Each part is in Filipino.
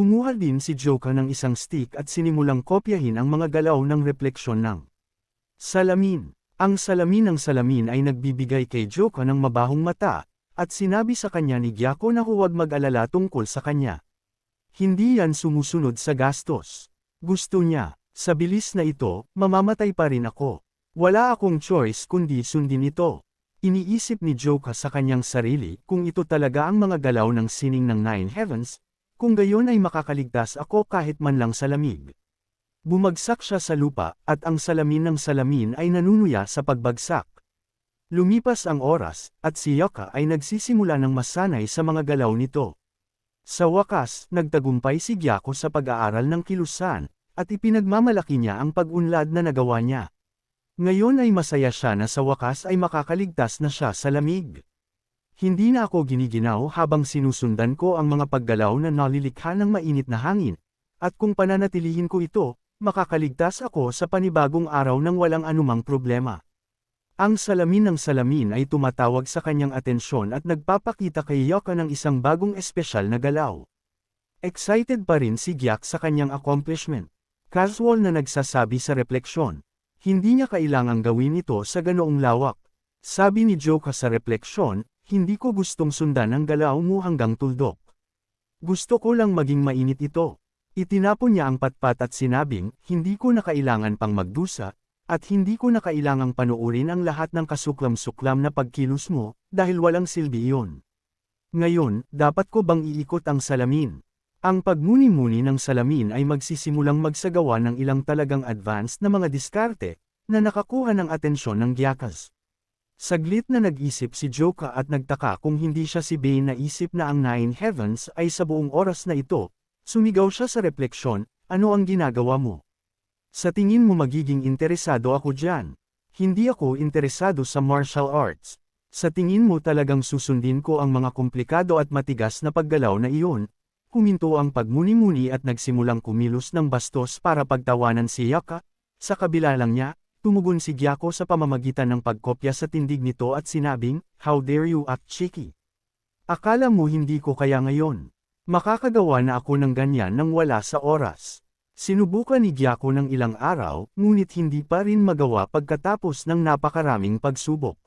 Kumuha din si Joka ng isang stick at sinimulang kopyahin ang mga galaw ng refleksyon ng salamin. Ang salamin ng salamin ay nagbibigay kay Joka ng mabahong mata, at sinabi sa kanya ni Gyako na huwag mag-alala tungkol sa kanya. Hindi yan sumusunod sa gastos. Gusto niya, sa bilis na ito, mamamatay pa rin ako. Wala akong choice kundi sundin ito. Iniisip ni Joka sa kanyang sarili kung ito talaga ang mga galaw ng sining ng Nine Heavens, kung gayon ay makakaligtas ako kahit man lang sa lamig. Bumagsak siya sa lupa, at ang salamin ng salamin ay nanunuya sa pagbagsak. Lumipas ang oras, at si Joka ay nagsisimula ng masanay sa mga galaw nito. Sa wakas, nagtagumpay si Gyako sa pag-aaral ng kilusan, at ipinagmamalaki niya ang pag-unlad na nagawa niya. Ngayon ay masaya siya na sa wakas ay makakaligtas na siya sa lamig. Hindi na ako giniginaw habang sinusundan ko ang mga paggalaw na nalilikha ng mainit na hangin, at kung pananatilihin ko ito, makakaligtas ako sa panibagong araw ng walang anumang problema. Ang salamin ng salamin ay tumatawag sa kanyang atensyon at nagpapakita kay Joka ng isang bagong espesyal na galaw. Excited pa rin si Gyak sa kanyang accomplishment. Casual na nagsasabi sa refleksyon. Hindi niya kailangang gawin ito sa ganoong lawak. Sabi ni Joka sa refleksyon, hindi ko gustong sundan ang galaw mo hanggang tuldok. Gusto ko lang maging mainit ito. Itinapon niya ang patpat at sinabing, hindi ko na kailangan pang magdusa, at hindi ko na kailangang panuurin ang lahat ng kasuklam-suklam na pagkilos mo, dahil walang silbi iyon. Ngayon, dapat ko bang iikot ang salamin? Ang pagmuni-muni ng salamin ay magsisimulang magsagawa ng ilang talagang advanced na mga diskarte, na nakakuha ng atensyon ng Gyakas. Saglit na nag-isip si Joka at nagtaka kung hindi siya si Bane na isip na ang Nine Heavens ay sa buong oras na ito. Sumigaw siya sa refleksyon, ano ang ginagawa mo? Sa tingin mo magiging interesado ako dyan. Hindi ako interesado sa martial arts. Sa tingin mo talagang susundin ko ang mga komplikado at matigas na paggalaw na iyon. Huminto ang pagmuni-muni at nagsimulang kumilos ng bastos para pagtawanan si Joka. Sa kabila lang niya, tumugon si Gyako sa pamamagitan ng pagkopya sa tindig nito at sinabing, how dare you act cheeky? Akala mo hindi ko kaya ngayon? Makakagawa na ako ng ganyan nang wala sa oras. Sinubukan ni Gyako ng ilang araw, ngunit hindi pa rin magawa pagkatapos ng napakaraming pagsubok.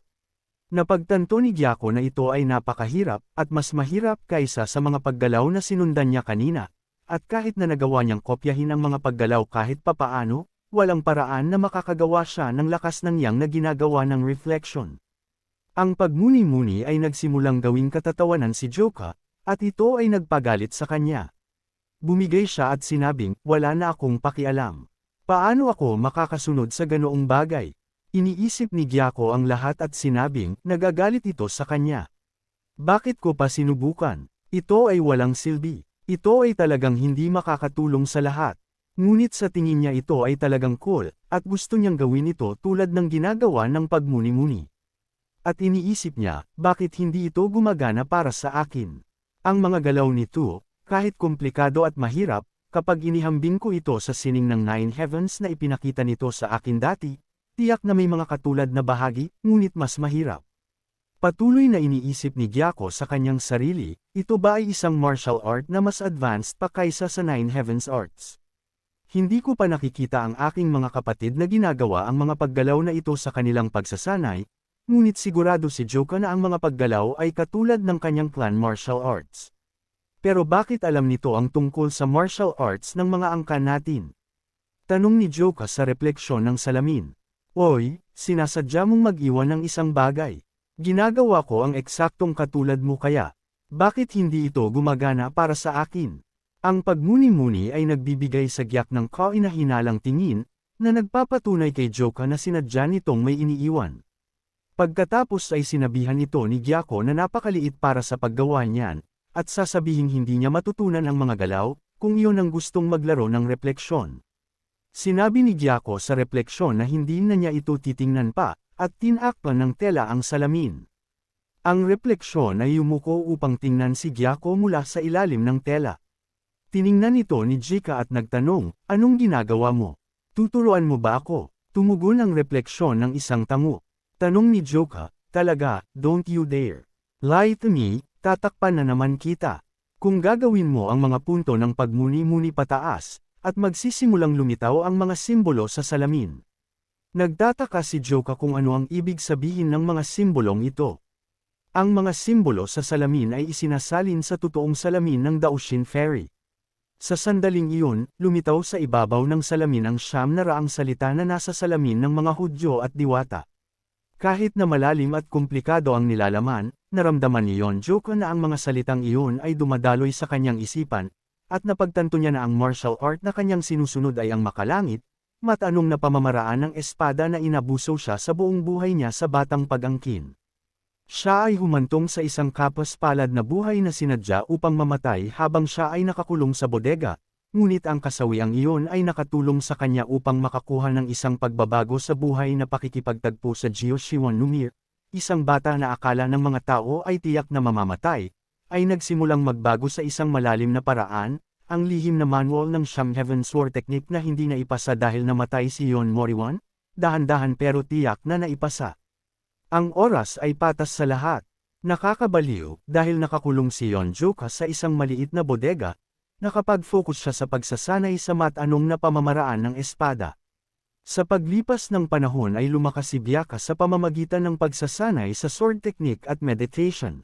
Napagtanto ni Gyako na ito ay napakahirap, at mas mahirap kaysa sa mga paggalaw na sinundan niya kanina, at kahit na nagawa niyang kopyahin ang mga paggalaw kahit papaano, walang paraan na makakagawa siya ng lakas ng yang na ginagawa ng reflection. Ang pagmuni-muni ay nagsimulang gawing katatawanan si Joka, at ito ay nagpagalit sa kanya. Bumigay siya at sinabing, wala na akong pakialam. Paano ako makakasunod sa ganoong bagay? Iniisip ni Gyako ang lahat at sinabing, nagagalit ito sa kanya. Bakit ko pa sinubukan? Ito ay walang silbi. Ito ay talagang hindi makakatulong sa lahat. Ngunit sa tingin niya ito ay talagang cool, at gusto niyang gawin ito tulad ng ginagawa ng pagmuni-muni. At iniisip niya, bakit hindi ito gumagana para sa akin? Ang mga galaw nito, kahit komplikado at mahirap, kapag inihambing ko ito sa sining ng Nine Heavens na ipinakita nito sa akin dati, tiyak na may mga katulad na bahagi, ngunit mas mahirap. Patuloy na iniisip ni Gyako sa kanyang sarili, ito ba ay isang martial art na mas advanced pa kaysa sa Nine Heavens arts? Hindi ko pa nakikita ang aking mga kapatid na ginagawa ang mga paggalaw na ito sa kanilang pagsasanay, ngunit sigurado si Joka na ang mga paggalaw ay katulad ng kanyang clan martial arts. Pero bakit alam nito ang tungkol sa martial arts ng mga angkan natin? Tanong ni Joka sa refleksyon ng salamin. Oy, sinasadya mong mag-iwan ng isang bagay. Ginagawa ko ang eksaktong katulad mo kaya. Bakit hindi ito gumagana para sa akin? Ang pagmuni-muni ay nagbibigay sa Gyak ng kahinahinalang tingin, na nagpapatunay kay Joka na sinadya nitong may iniiwan. Pagkatapos ay sinabihan ito ni Gyako na napakaliit para sa paggawa niyan, at sasabihing hindi niya matutunan ang mga galaw, kung iyon ang gustong maglaro ng refleksyon. Sinabi ni Gyako sa refleksyon na hindi na niya ito titingnan pa, at tinakpan ng tela ang salamin. Ang refleksyon ay yumuko upang tingnan si Gyako mula sa ilalim ng tela. Tiningnan ito ni Jika at nagtanong, anong ginagawa mo? Tuturuan mo ba ako? Tumugon ang refleksyon ng isang tango. Tanong ni Joka, talaga, don't you dare. Lie to me, tatakpan na naman kita. Kung gagawin mo ang mga punto ng pagmuni-muni pataas, at magsisimulang lumitaw ang mga simbolo sa salamin. Nagtataka si Joka kung ano ang ibig sabihin ng mga simbolong ito. Ang mga simbolo sa salamin ay isinasalin sa totoong salamin ng Daoshin Ferry. Sa sandaling iyon, lumitaw sa ibabaw ng salamin ang 900 salita na nasa salamin ng mga Hudyo at Diwata. Kahit na malalim at komplikado ang nilalaman, naramdaman ni Joka na ang mga salitang iyon ay dumadaloy sa kanyang isipan, at napagtanto niya na ang martial art na kanyang sinusunod ay ang makalangit, matanong na pamamaraan ng espada na inabuso siya sa buong buhay niya sa batang pag-angkin. Siya ay humantong sa isang kapas-palad na buhay na sinadya upang mamatay habang siya ay nakakulong sa bodega, ngunit ang kasawiang iyon ay nakatulong sa kanya upang makakuha ng isang pagbabago sa buhay na pakikipagtagpo sa Gyoshiwan Numir, isang bata na akala ng mga tao ay tiyak na mamamatay, ay nagsimulang magbago sa isang malalim na paraan, ang lihim na manual ng Siyam Heaven Sword Technique na hindi naipasa dahil namatay si Yon Moriwan, dahan-dahan pero tiyak na naipasa. Ang oras ay patas sa lahat. Nakakabaliw, dahil nakakulong si Joka sa isang maliit na bodega, nakapag-focus siya sa pagsasanay sa matanong na pamamaraan ng espada. Sa paglipas ng panahon ay lumakas si Byakuya sa pamamagitan ng pagsasanay sa sword technique at meditation.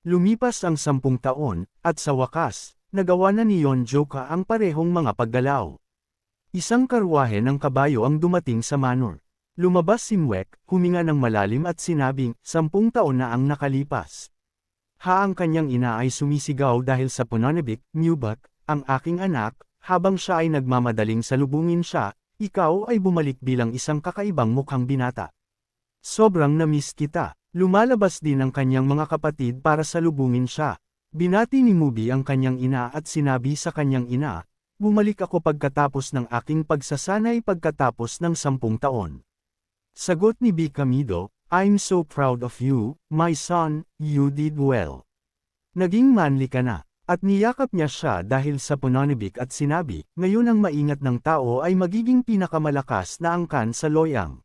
Lumipas ang 10 taon, at sa wakas, nagawa na ni Joka ang parehong mga paggalaw. Isang karwahe ng kabayo ang dumating sa manor. Lumabas si Mwek, huminga ng malalim at sinabing, 10 taon na ang nakalipas. Ang kanyang ina ay sumisigaw dahil sa Pononibik, Mubak, ang aking anak, habang siya ay nagmamadaling salubungin siya, ikaw ay bumalik bilang isang kakaibang mukhang binata. Sobrang na-miss kita. Lumalabas din ang kanyang mga kapatid para salubungin siya. Binati ni Mubi ang kanyang ina at sinabi sa kanyang ina, bumalik ako pagkatapos ng aking pagsasanay pagkatapos ng 10 taon. Sagot ni Bikamido, I'm so proud of you, my son, you did well. Naging manly ka na, at niyakap niya siya dahil sa Pononibik at sinabi, ngayon ang maingat ng tao ay magiging pinakamalakas na angkan sa loyang.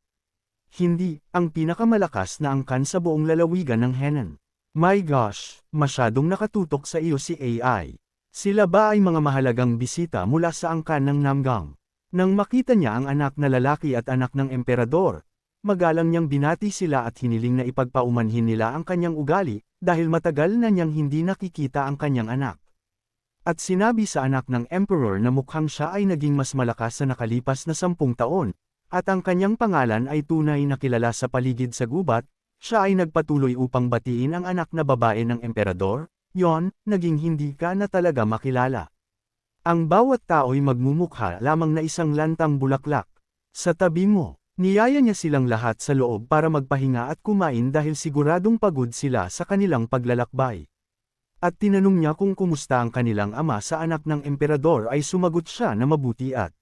Hindi, ang pinakamalakas na angkan sa buong lalawigan ng Henan. My gosh, masyadong nakatutok sa iyo si AI. Sila ba ay mga mahalagang bisita mula sa angkan ng Namgang? Nang makita niya ang anak na lalaki at anak ng emperador, magalang niyang binati sila at hiniling na ipagpaumanhin nila ang kanyang ugali, dahil matagal na niyang hindi nakikita ang kanyang anak. At sinabi sa anak ng emperor na mukhang siya ay naging mas malakas sa nakalipas na 10 taon, at ang kanyang pangalan ay tunay na kilala sa paligid sa gubat, siya ay nagpatuloy upang batiin ang anak na babae ng emperador, yon, naging hindi ka na talaga makilala. Ang bawat tao'y magmumukha lamang na isang lantang bulaklak. Sa tabi mo, niyaya niya silang lahat sa loob para magpahinga at kumain dahil siguradong pagod sila sa kanilang paglalakbay. At tinanong niya kung kumusta ang kanilang ama sa anak ng emperador ay sumagot siya na mabuti at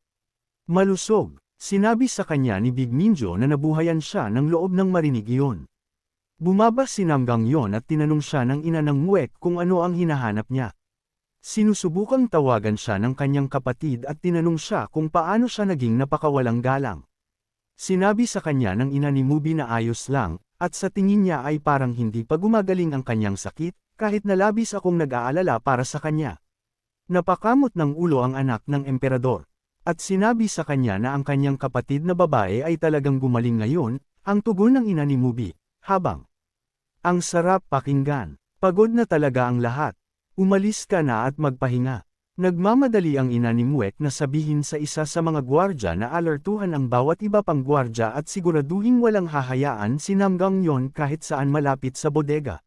malusog. Sinabi sa kanya ni Big Minjo na nabuhayan siya ng loob ng marinig iyon. Bumaba si Namgang yon at tinanong siya ng ina ng Mwek kung ano ang hinahanap niya. Sinusubukang tawagan siya ng kanyang kapatid at tinanong siya kung paano siya naging napakawalang galang. Sinabi sa kanya ng ina ni Mubi na ayos lang, at sa tingin niya ay parang hindi pa gumagaling ang kanyang sakit, kahit na labis akong nag-aalala para sa kanya. Napakamot ng ulo ang anak ng emperador. At sinabi sa kanya na ang kanyang kapatid na babae ay talagang gumaling ngayon, ang tugon ng ina ni Mubi, habang ang sarap pakinggan, pagod na talaga ang lahat, umalis ka na at magpahinga. Nagmamadali ang ina ni Mwek na sabihin sa isa sa mga gwardya na alertuhan ang bawat iba pang gwardya at siguraduhing walang hahayaan si Namgang yon kahit saan malapit sa bodega.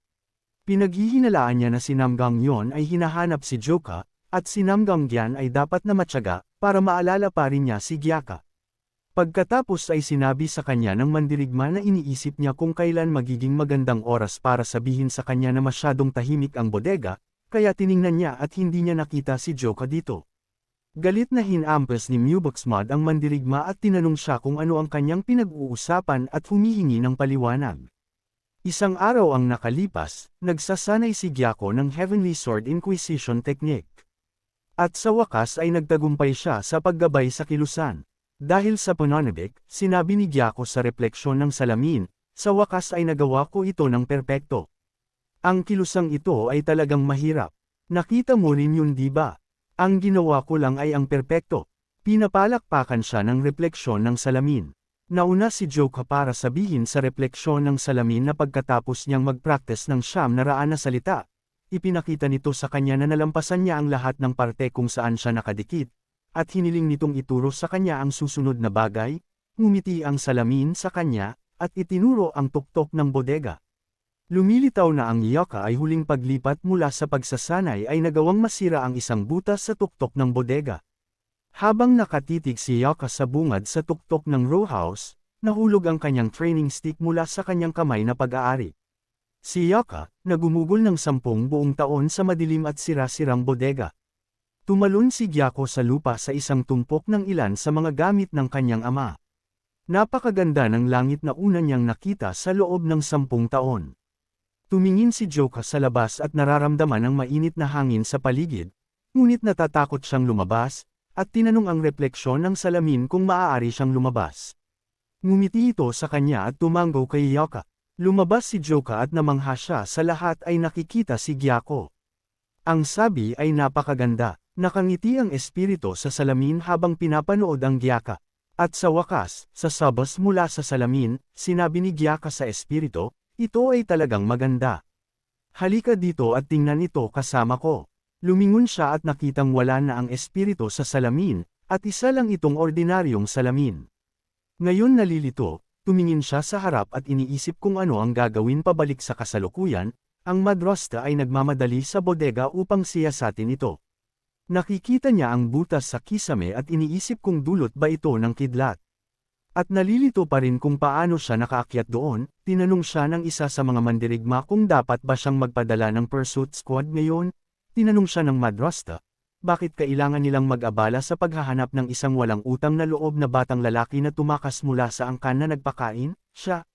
Pinaghihinalaan niya na si Namgang yon ay hinahanap si Joka, at si Namgang Gyan ay dapat na matyaga, para maalala pa rin niya si Gyaka. Pagkatapos ay sinabi sa kanya ng mandirigma na iniisip niya kung kailan magiging magandang oras para sabihin sa kanya na masyadong tahimik ang bodega, kaya tiningnan niya at hindi niya nakita si Joka dito. Galit na hinampas ni Mubuxmod ang mandirigma at tinanong siya kung ano ang kanyang pinag-uusapan at humihingi ng paliwanag. Isang araw ang nakalipas, nagsasanay si Gyako ng Heavenly Sword Inquisition Technique. At sa wakas ay nagtagumpay siya sa paggabay sa kilusan. Dahil sa Pononibik, sinabi ni Gyako sa refleksyon ng salamin, sa wakas ay nagawa ko ito ng perpekto. Ang kilusang ito ay talagang mahirap. Nakita mo rin yun di ba? Ang ginawa ko lang ay ang perpekto. Pinapalakpakan siya ng refleksyon ng salamin. Nauna si Joka para sabihin sa refleksyon ng salamin na pagkatapos niyang mag-practice ng 900 na salita, ipinakita nito sa kanya na nalampasan niya ang lahat ng parte kung saan siya nakadikit, at hiniling nitong ituro sa kanya ang susunod na bagay, ngumiti ang salamin sa kanya, at itinuro ang tuktok ng bodega. Lumilitaw na ang Joka ay huling paglipat mula sa pagsasanay ay nagawang masira ang isang butas sa tuktok ng bodega. Habang nakatitig si Joka sa bungad sa tuktok ng row house, nahulog ang kanyang training stick mula sa kanyang kamay na pag-aari. Si Joka, nagumugol ng 10 buong taon sa madilim at sira-sirang bodega. Tumalon si Gyako sa lupa sa isang tumpok ng ilan sa mga gamit ng kanyang ama. Napakaganda ng langit na una niyang nakita sa loob ng 10 taon. Tumingin si Joka sa labas at nararamdaman ang mainit na hangin sa paligid, ngunit natatakot siyang lumabas, at tinanong ang refleksyon ng salamin kung maaari siyang lumabas. Ngumiti ito sa kanya at tumanggo kay Joka. Lumabas si Joka at namangha siya sa lahat ay nakikita si Gyako. Ang sabi ay napakaganda. Nakangiti ang espiritu sa salamin habang pinapanood ang Gyaka. At sa wakas, sa sabas mula sa salamin, sinabi ni Gyaka sa espiritu, ito ay talagang maganda. Halika dito at tingnan ito kasama ko. Lumingon siya at nakitang wala na ang espiritu sa salamin, at isa lang itong ordinaryong salamin. Ngayon nalilito, tumingin siya sa harap at iniisip kung ano ang gagawin pabalik sa kasalukuyan, ang madrasta ay nagmamadali sa bodega upang siyasatin ito. Nakikita niya ang butas sa kisame at iniisip kung dulot ba ito ng kidlat. At nalilito pa rin kung paano siya nakaakyat doon, tinanong siya ng isa sa mga mandirigma kung dapat ba siyang magpadala ng pursuit squad ngayon. Tinanong siya ng madrasta, bakit kailangan nilang mag-abala sa paghahanap ng isang walang utang na loob na batang lalaki na tumakas mula sa angkan na nagpakain, siya.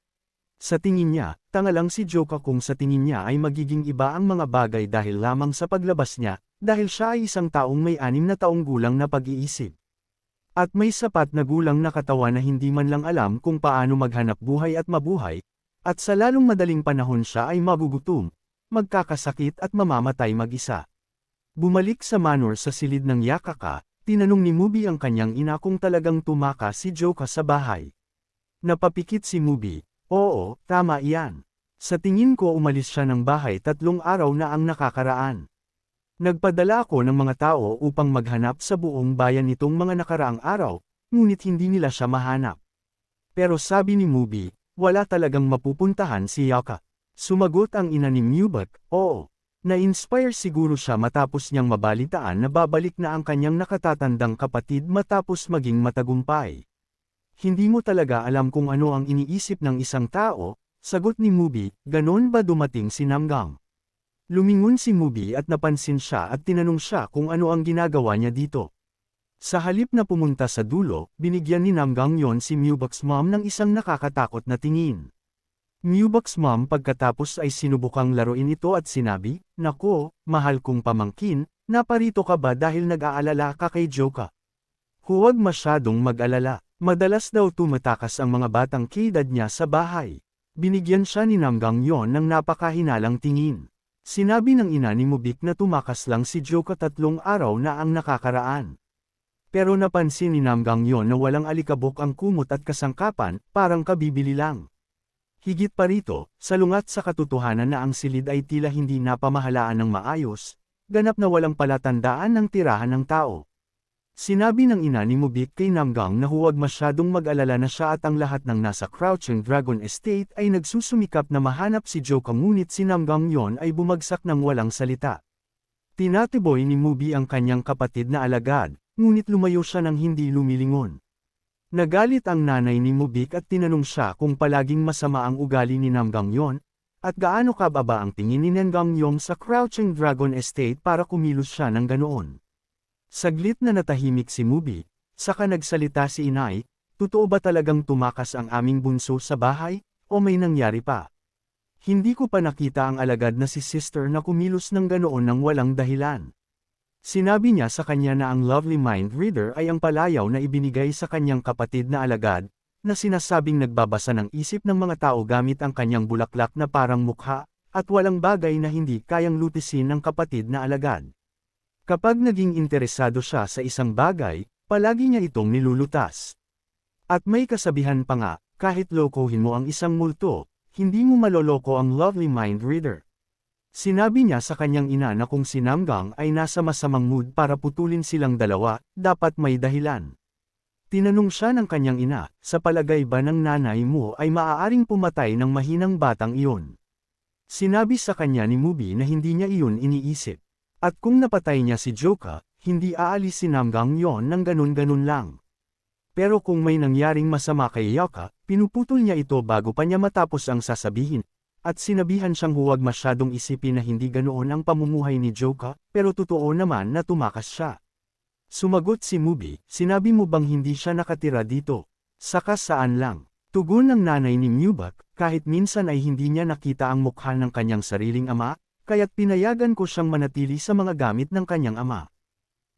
Sa tingin niya, tanga lang si Joka kung sa tingin niya ay magiging iba ang mga bagay dahil lamang sa paglabas niya, dahil siya ay isang taong may 6 na taong gulang na pag-iisip. At may sapat na gulang na katawan na hindi man lang alam kung paano maghanap buhay at mabuhay, at sa lalong madaling panahon siya ay magugutom, magkakasakit at mamamatay mag-isa. Bumalik sa manor sa silid ng Yakaka, tinanong ni Mubi ang kanyang ina kung talagang tumakas si Joka sa bahay. Napapikit si Mubi, oo, tama iyan. Sa tingin ko umalis siya ng bahay 3 araw na ang nakakaraan. Nagpadala ako ng mga tao upang maghanap sa buong bayan nitong mga nakaraang araw, ngunit hindi nila siya mahanap. Pero sabi ni Mubi, wala talagang mapupuntahan si Yaka. Sumagot ang ina ni Mubak, oo. Na-inspire siguro siya matapos niyang mabalitaan na babalik na ang kanyang nakatatandang kapatid matapos maging matagumpay. Hindi mo talaga alam kung ano ang iniisip ng isang tao, sagot ni Mubi, ganon ba dumating si Namgang? Lumingon si Mubi at napansin siya at tinanong siya kung ano ang ginagawa niya dito. Sa halip na pumunta sa dulo, binigyan ni Namgang yon si Mubak's mom ng isang nakakatakot na tingin. Mubak's mom pagkatapos ay sinubukang laruin ito at sinabi, nako, mahal kong pamangkin, naparito ka ba dahil nag-aalala ka kay Joka? Huwag masyadong mag-alala, madalas daw tumatakas ang mga batang kidad niya sa bahay. Binigyan siya ni Namgang yon ng napakahinalang tingin. Sinabi ng ina ni Mubik na tumakas lang si Joka 3 araw na ang nakakaraan. Pero napansin ni Namgang yon na walang alikabok ang kumot at kasangkapan, parang kabibili lang. Higit pa rito, salungat sa katotohanan na ang silid ay tila hindi napamahalaan ng maayos, ganap na walang palatandaan ng tirahan ng tao. Sinabi ng ina ni Mubik kay Namgang na huwag masyadong mag-alala na siya at ang lahat ng nasa Crouching Dragon Estate ay nagsusumikap na mahanap si Joka ngunit si Namgang yon ay bumagsak ng walang salita. Tinatiboy ni Mubi ang kanyang kapatid na alagad, ngunit lumayo siya ng hindi lumilingon. Nagalit ang nanay ni Mubik at tinanong siya kung palaging masama ang ugali ni Namgang yon, at gaano kababa ang tingin ni Namgang yon sa Crouching Dragon Estate para kumilos siya ng ganoon. Saglit na natahimik si Mubi, saka nagsalita si inay, totoo ba talagang tumakas ang aming bunso sa bahay, o may nangyari pa? Hindi ko pa nakita ang alagad na si sister na kumilos ng ganoon ng walang dahilan. Sinabi niya sa kanya na ang Lovely Mind Reader ay ang palayaw na ibinigay sa kanyang kapatid na alagad, na sinasabing nagbabasa ng isip ng mga tao gamit ang kanyang bulaklak na parang mukha, at walang bagay na hindi kayang lutisin ng kapatid na alagad. Kapag naging interesado siya sa isang bagay, palagi niya itong nilulutas. At may kasabihan pa nga, kahit lokohin mo ang isang multo, hindi mo maloloko ang lovely mind reader. Sinabi niya sa kanyang ina na kung si Namgang ay nasa masamang mood para putulin silang dalawa, dapat may dahilan. Tinanong siya ng kanyang ina, sa palagay ba ng nanay mo ay maaaring pumatay ng mahinang batang iyon? Sinabi sa kanya ni Mubi na hindi niya iyon iniisip. At kung napatay niya si Joka, hindi aalis si Namgang yon ng ganun-ganun lang. Pero kung may nangyaring masama kay Yoka, pinuputol niya ito bago pa niya matapos ang sasabihin. At sinabihan siyang huwag masyadong isipin na hindi ganoon ang pamumuhay ni Joka, pero totoo naman na tumakas siya. Sumagot si Mubi, sinabi mo bang hindi siya nakatira dito? Saka saan lang? Tugon ng nanay ni Mubak, kahit minsan ay hindi niya nakita ang mukha ng kanyang sariling ama, kaya't pinayagan ko siyang manatili sa mga gamit ng kanyang ama.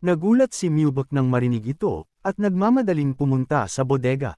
Nagulat si Mubak nang marinig ito, at nagmamadaling pumunta sa bodega.